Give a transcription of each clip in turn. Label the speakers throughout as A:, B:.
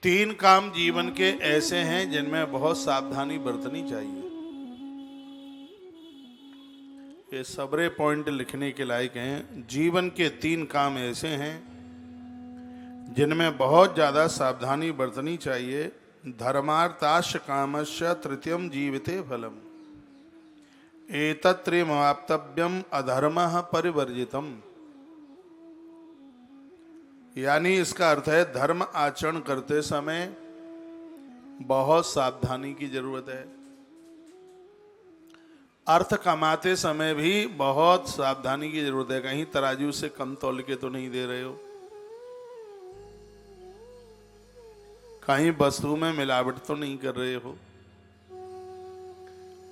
A: तीन काम जीवन के ऐसे हैं जिनमें बहुत सावधानी बरतनी चाहिए। ये सबरे पॉइंट लिखने के लायक हैं। जीवन के तीन काम ऐसे हैं जिनमें बहुत ज्यादा सावधानी बरतनी चाहिए। धर्मार्थाश्च कामश्च तृतीयम जीविते फलम एतत्त्रयमाप्तव्यम अधर्मः परिवर्जितम। यानी इसका अर्थ है धर्म आचरण करते समय बहुत सावधानी की जरूरत है। अर्थ कमाते समय भी बहुत सावधानी की जरूरत है। कहीं तराजू से कम तौल के तो नहीं दे रहे हो, कहीं वस्तु में मिलावट तो नहीं कर रहे हो,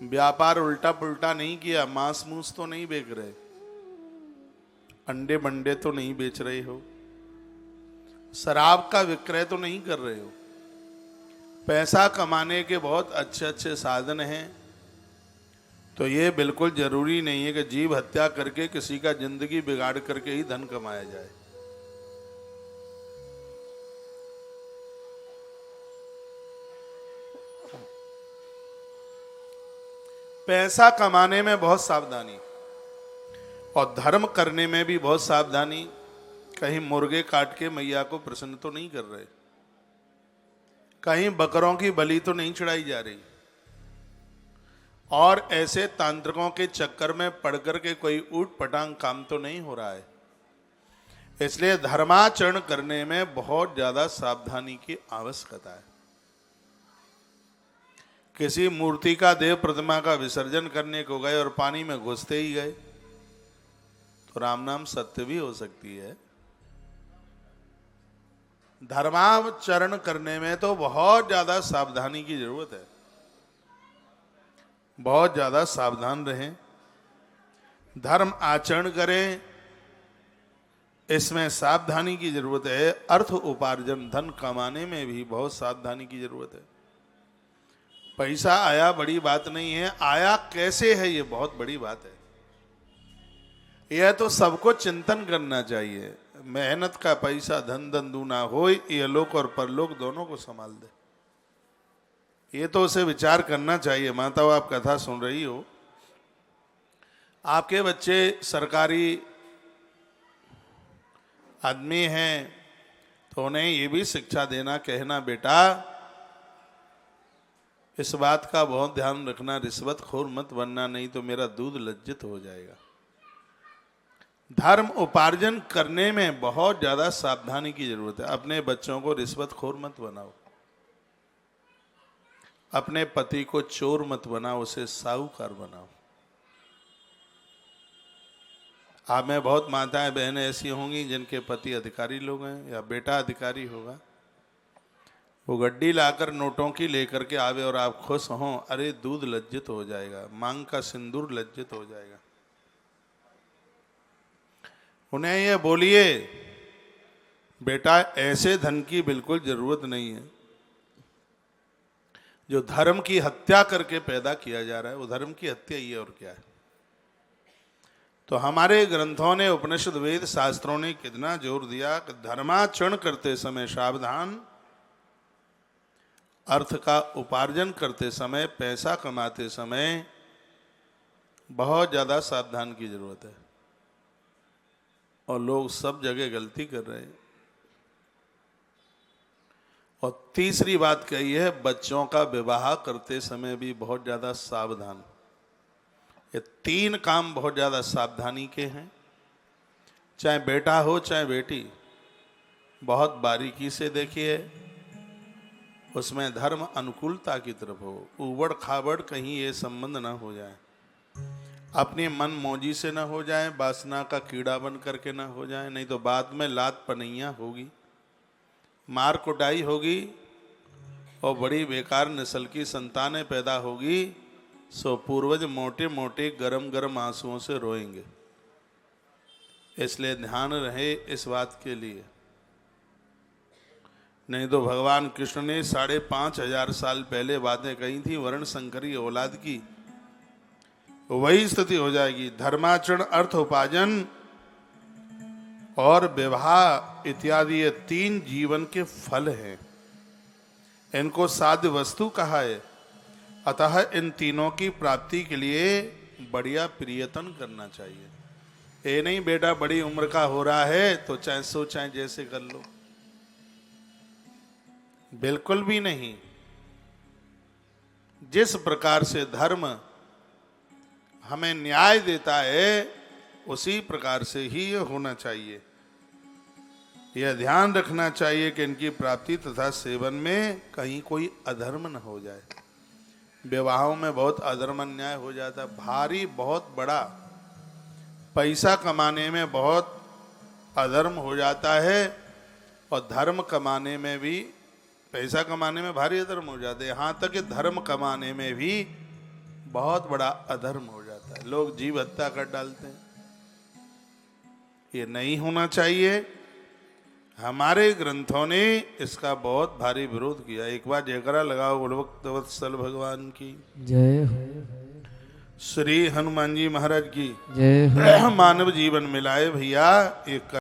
A: व्यापार उल्टा पुल्टा नहीं किया, मांस मूस तो नहीं बेच रहे, अंडे बंडे तो नहीं बेच रहे हो, शराब का विक्रय तो नहीं कर रहे हो। पैसा कमाने के बहुत अच्छे अच्छे साधन हैं, तो ये बिल्कुल जरूरी नहीं है कि जीव हत्या करके किसी का जिंदगी बिगाड़ करके ही धन कमाया जाए। पैसा कमाने में बहुत सावधानी और धर्म करने में भी बहुत सावधानी। कहीं मुर्गे काट के मैया को प्रसन्न तो नहीं कर रहे, कहीं बकरों की बलि तो नहीं चढ़ाई जा रही, और ऐसे तांत्रिकों के चक्कर में पड़कर के कोई ऊट पटांग काम तो नहीं हो रहा है। इसलिए धर्माचरण करने में बहुत ज्यादा सावधानी की आवश्यकता है। किसी मूर्ति का देव प्रतिमा का विसर्जन करने को गए और पानी में घुसते ही गए तो राम नाम सत्य भी हो सकती है। धर्माचरण करने में तो बहुत ज्यादा सावधानी की जरूरत है। बहुत ज्यादा सावधान रहें, धर्म आचरण करें, इसमें सावधानी की जरूरत है। अर्थ उपार्जन धन कमाने में भी बहुत सावधानी की जरूरत है। पैसा आया बड़ी बात नहीं है, आया कैसे है ये बहुत बड़ी बात है। यह तो सबको चिंतन करना चाहिए। मेहनत का पैसा धन धन दूना हो, ये लोक और परलोक दोनों को संभाल दे, ये तो उसे विचार करना चाहिए। माताओं, आप कथा सुन रही हो, आपके बच्चे सरकारी आदमी हैं तो उन्हें ये भी शिक्षा देना, कहना बेटा इस बात का बहुत ध्यान रखना, रिश्वतखोर मत बनना, नहीं तो मेरा दूध लज्जित हो जाएगा। धर्म उपार्जन करने में बहुत ज्यादा सावधानी की जरूरत है। अपने बच्चों को रिश्वतखोर मत बनाओ, अपने पति को चोर मत बनाओ, उसे साहूकार बनाओ। आप में बहुत माताएं बहनें ऐसी होंगी जिनके पति अधिकारी लोग हैं या बेटा अधिकारी होगा, वो गड्डी लाकर नोटों की लेकर के आवे और आप खुश हों, अरे दूध लज्जित हो जाएगा, मांग का सिंदूर लज्जित हो जाएगा। उन्हें ये बोलिए बेटा ऐसे धन की बिल्कुल जरूरत नहीं है। जो धर्म की हत्या करके पैदा किया जा रहा है वो धर्म की हत्या ही है, और क्या है। तो हमारे ग्रंथों ने, उपनिषद वेद शास्त्रों ने कितना जोर दिया कि धर्माचरण करते समय सावधान, अर्थ का उपार्जन करते समय, पैसा कमाते समय बहुत ज्यादा सावधान की जरूरत है। और लोग सब जगह गलती कर रहे हैं। और तीसरी बात कही है, बच्चों का विवाह करते समय भी बहुत ज्यादा सावधान। ये तीन काम बहुत ज्यादा सावधानी के हैं। चाहे बेटा हो चाहे बेटी, बहुत बारीकी से देखिए, उसमें धर्म अनुकूलता की तरफ हो, उबड़ खाबड़ कहीं ये संबंध ना हो जाए, अपनी मन मौजी से ना हो जाए, वासना का कीड़ा बन करके ना हो जाए, नहीं तो बाद में लात पनैया होगी, मार कुटाई होगी और बड़ी बेकार नस्ल की संतानें पैदा होगी। सो पूर्वज मोटे मोटे गरम गरम आंसुओं से रोएंगे। इसलिए ध्यान रहे इस बात के लिए। नहीं तो भगवान कृष्ण ने 5,500 साल पहले बातें कही थी वर्ण संकरी औलाद की, वही स्थिति हो जाएगी। धर्माचरण, अर्थ उपार्जन और विवाह इत्यादि ये तीन जीवन के फल हैं। इनको साध्य वस्तु कहा है। अतः इन तीनों की प्राप्ति के लिए बढ़िया प्रयत्न करना चाहिए। ये नहीं बेटा बड़ी उम्र का हो रहा है तो चाहे सो चाहे जैसे कर लो, बिल्कुल भी नहीं। जिस प्रकार से धर्म हमें न्याय देता है उसी प्रकार से ही ये होना चाहिए। यह ध्यान रखना चाहिए कि इनकी प्राप्ति तथा सेवन में कहीं कोई अधर्म न हो जाए। विवाहों में बहुत अधर्म अन्याय हो जाता है, भारी बहुत बड़ा पैसा कमाने में बहुत अधर्म हो जाता है, और धर्म कमाने में भी, पैसा कमाने में भारी अधर्म हो जाता है, यहाँ तक कि धर्म कमाने में भी बहुत बड़ा अधर्म हो जाता है। लोग जीव हत्या कर डालते हैं। ये नहीं होना चाहिए। हमारे ग्रंथों ने इसका बहुत भारी विरोध किया। एक बार जयकरा लगाओ बोलो भक्तवत्सल भगवान की
B: जय हो।
A: श्री हनुमान जी महाराज की
B: जय हो।
A: मानव जीवन मिलाए भैया। एक